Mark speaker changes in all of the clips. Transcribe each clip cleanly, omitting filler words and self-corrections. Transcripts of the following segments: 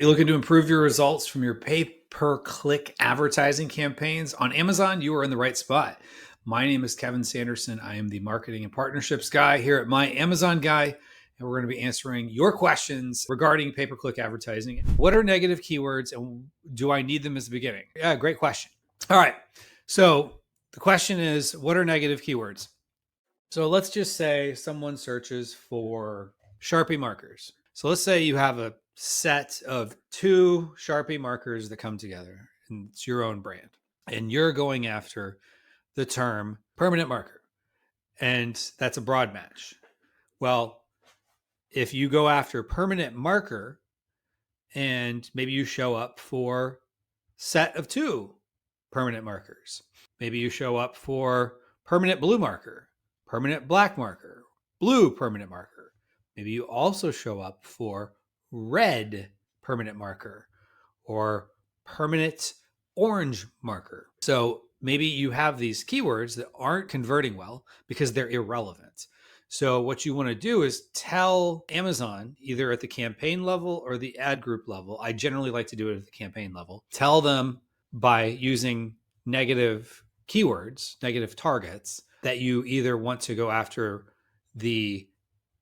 Speaker 1: You're looking to improve your results from your pay-per-click advertising campaigns on Amazon? You are in the right spot. My name is Kevin Sanderson. I am the marketing and partnerships guy here at My Amazon Guy, and we're going to be answering your questions regarding pay-per-click advertising. What are negative keywords, and do I need them as the beginning? Yeah, great question. All right. So the question is, what are negative keywords? So let's just say someone searches for Sharpie markers. So let's say you have a set of 2 Sharpie markers that come together, and it's your own brand. And you're going after the term permanent marker, and that's a broad match. Well, if you go after permanent marker and maybe you show up for set of 2 permanent markers, maybe you show up for permanent blue marker, permanent black marker, blue permanent marker. Maybe you also show up for red permanent marker or permanent orange marker. So maybe you have these keywords that aren't converting well because they're irrelevant. So what you want to do is tell Amazon, either at the campaign level or the ad group level. I generally like to do it at the campaign level. Tell them by using negative keywords, negative targets, that you either want to go after the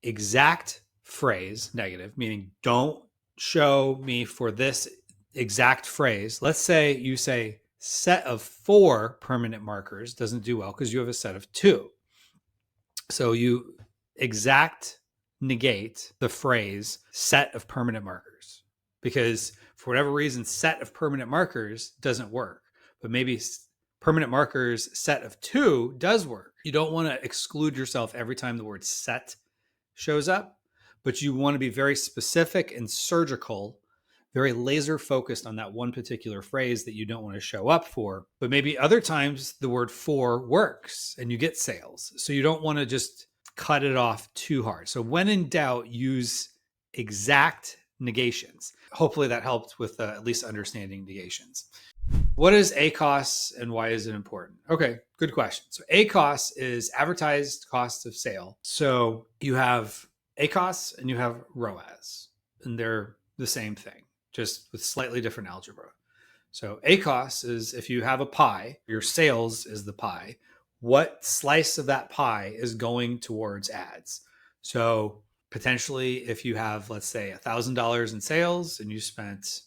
Speaker 1: exact phrase, negative, meaning don't show me for this exact phrase. Let's say you say set of 4 permanent markers doesn't do well because you have a set of 2. So you exact negate the phrase set of permanent markers because for whatever reason, set of permanent markers doesn't work, but maybe permanent markers set of 2 does work. You don't want to exclude yourself every time the word set shows up, but you want to be very specific and surgical, very laser focused on that one particular phrase that you don't want to show up for. But maybe other times the word for works and you get sales. So you don't want to just cut it off too hard. So when in doubt, use exact negations. Hopefully that helped with at least understanding negations. What is ACOS and why is it important? Okay, good question. So ACOS is advertised cost of sale. So you have ACOS and you have ROAS, and they're the same thing, just with slightly different algebra. So ACOS is if you have a pie, your sales is the pie. What slice of that pie is going towards ads? So potentially if you have, let's say, $1,000 in sales and you spent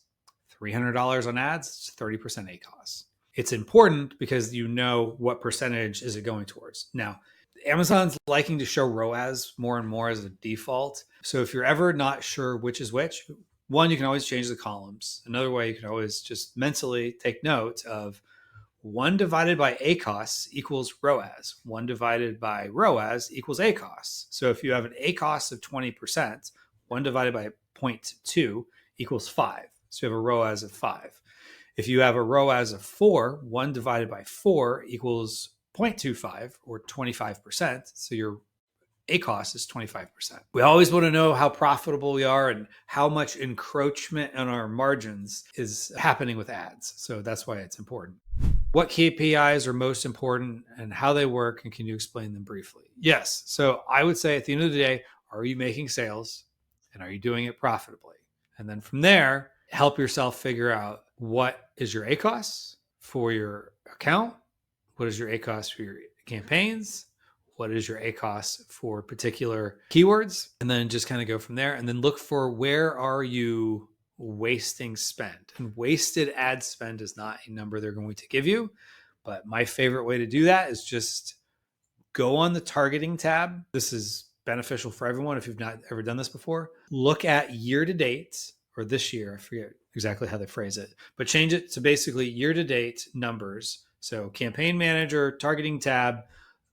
Speaker 1: $300 on ads, it's 30% ACOS. It's important because you know what percentage is it going towards. Now, Amazon's liking to show ROAS more and more as a default. So if you're ever not sure which is which, one, you can always change the columns. Another way, you can always just mentally take note of 1 divided by ACOS equals ROAS. 1 divided by ROAS equals ACOS. So if you have an ACOS of 20%, 1 divided by 0.2 equals 5. So you have a ROAS of 5. If you have a ROAS of 4, 1 divided by 4 equals 0.25 or 25%. So your ACOS is 25%. We always want to know how profitable we are and how much encroachment on our margins is happening with ads. So that's why it's important. What KPIs are most important and how they work, and can you explain them briefly? Yes. So I would say at the end of the day, are you making sales and are you doing it profitably? And then from there, help yourself figure out what is your ACOS for your account, what is your ACOS for your campaigns, what is your ACOS for particular keywords, and then just kind of go from there. And then look for where are you wasting spend. And wasted ad spend is not a number they're going to give you. But my favorite way to do that is just go on the targeting tab. This is beneficial for everyone if you've not ever done this before. Look at year to date or this year. I forget exactly how they phrase it, but change it to basically year to date numbers. So campaign manager, targeting tab,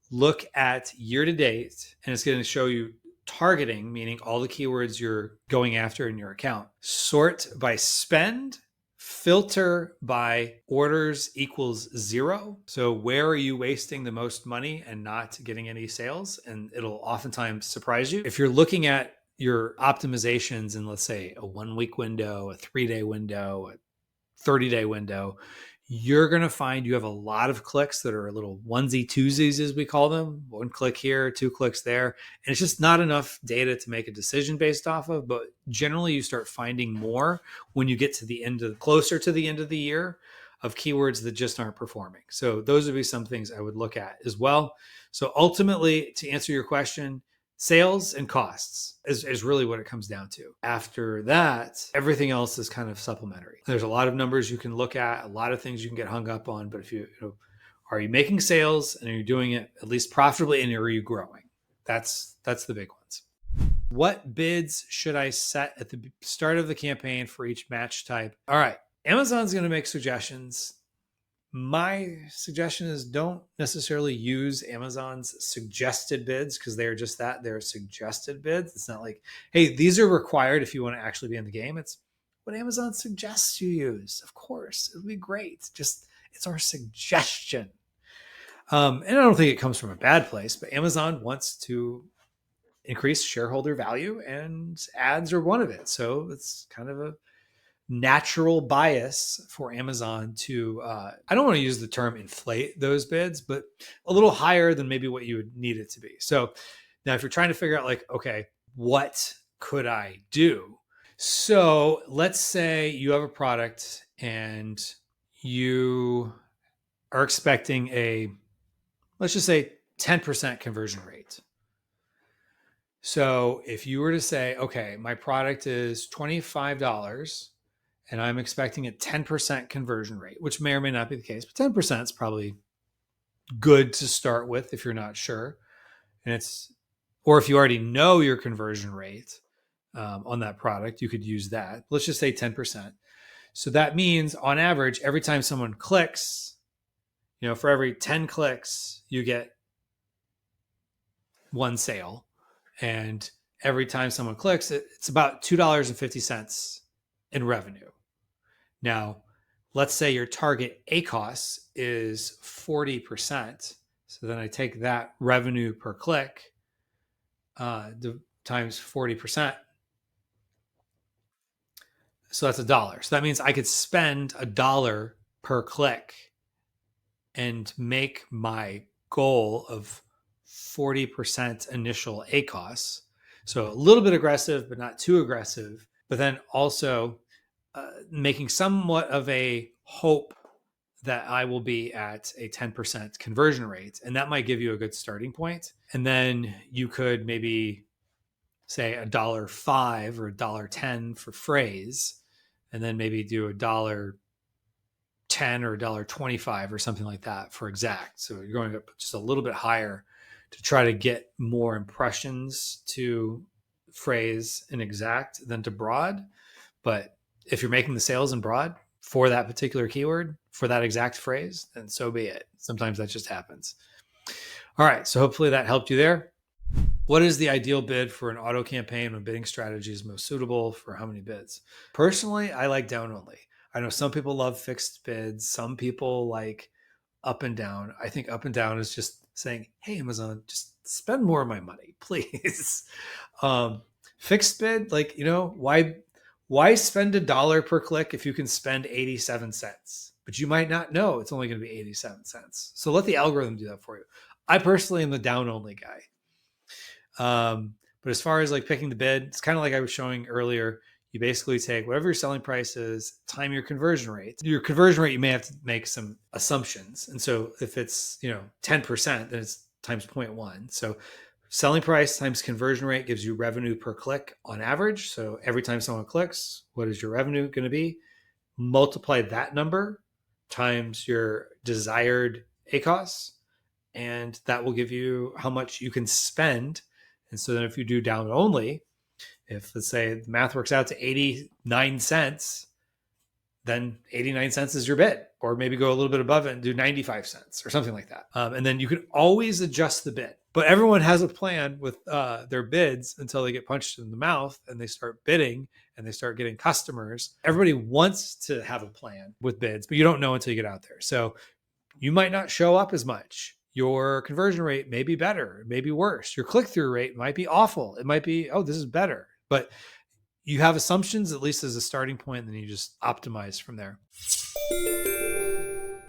Speaker 1: look at year to date, and it's going to show you targeting, meaning all the keywords you're going after in your account. Sort by spend, filter by orders equals 0. So where are you wasting the most money and not getting any sales? And it'll oftentimes surprise you. If you're looking at your optimizations in, let's say, a 1-week window, a 3-day window, a 30-day window, you're going to find you have a lot of clicks that are a little onesie twosies, as we call them. One click here, two clicks there. And it's just not enough data to make a decision based off of. But generally, you start finding more when you get to the end of closer to the end of the year of keywords that just aren't performing. So those would be some things I would look at as well. So ultimately, to answer your question, sales and costs is really what it comes down to. After that, everything else is kind of supplementary. There's a lot of numbers you can look at, a lot of things you can get hung up on, but if are you making sales and are you doing it at least profitably and are you growing? That's the big ones. What bids should I set at the start of the campaign for each match type? All right, Amazon's going to make suggestions. My suggestion is don't necessarily use Amazon's suggested bids because they're just that. They're suggested bids. It's not like, hey, these are required if you want to actually be in the game. It's what Amazon suggests you use. Of course, it would be great. Just it's our suggestion. And I don't think it comes from a bad place, but Amazon wants to increase shareholder value and ads are one of it. So it's kind of a natural bias for Amazon to, I don't want to use the term inflate those bids, but a little higher than maybe what you would need it to be. So now if you're trying to figure out like, okay, what could I do? So let's say you have a product and you are expecting let's just say 10% conversion rate. So if you were to say, okay, my product is $25 and I'm expecting a 10% conversion rate, which may or may not be the case, but 10% is probably good to start with if you're not sure. Or if you already know your conversion rate on that product, you could use that. Let's just say 10%. So that means on average, every time someone clicks, for every 10 clicks, you get one sale. And every time someone clicks, it's about $2.50 in revenue. Now, let's say your target ACOS is 40%. So then I take that revenue per click times 40%. So that's $1. So that means I could spend $1 per click and make my goal of 40% initial ACOS. So a little bit aggressive, but not too aggressive. But then also making somewhat of a hope that I will be at a 10% conversion rate. And that might give you a good starting point. And then you could maybe say $1.05 or $1.10 for phrase, and then maybe do $1.10 or $1.25 or something like that for exact. So you're going up just a little bit higher to try to get more impressions to phrase and exact than to broad. But if you're making the sales in broad for that particular keyword, for that exact phrase, then so be it. Sometimes that just happens. All right. So hopefully that helped you there. What is the ideal bid for an auto campaign when bidding strategy is most suitable for how many bids? Personally, I like down only. I know some people love fixed bids. Some people like up and down. I think up and down is just saying, hey, Amazon, just spend more of my money, please. Fixed bid, like, why spend $1 per click if you can spend 87 cents? But you might not know it's only going to be 87 cents. So let the algorithm do that for you. I personally am the down only guy. But as far as like picking the bid, it's kind of like I was showing earlier. You basically take whatever your selling price is, time your conversion rate. Your conversion rate, you may have to make some assumptions. And so if it's, 10%, then it's times 0.1. So selling price times conversion rate gives you revenue per click on average. So every time someone clicks, what is your revenue going to be? Multiply that number times your desired ACOS, and that will give you how much you can spend. And so then if you do down only, if let's say the math works out to 89 cents, then 89 cents is your bid, or maybe go a little bit above it and do 95 cents or something like that. And then you can always adjust the bid, but everyone has a plan with their bids until they get punched in the mouth and they start bidding and they start getting customers. Everybody wants to have a plan with bids, but you don't know until you get out there. So you might not show up as much. Your conversion rate may be better, it may be worse. Your click-through rate might be awful. It might be, oh, this is better. But you have assumptions, at least as a starting point, and then you just optimize from there.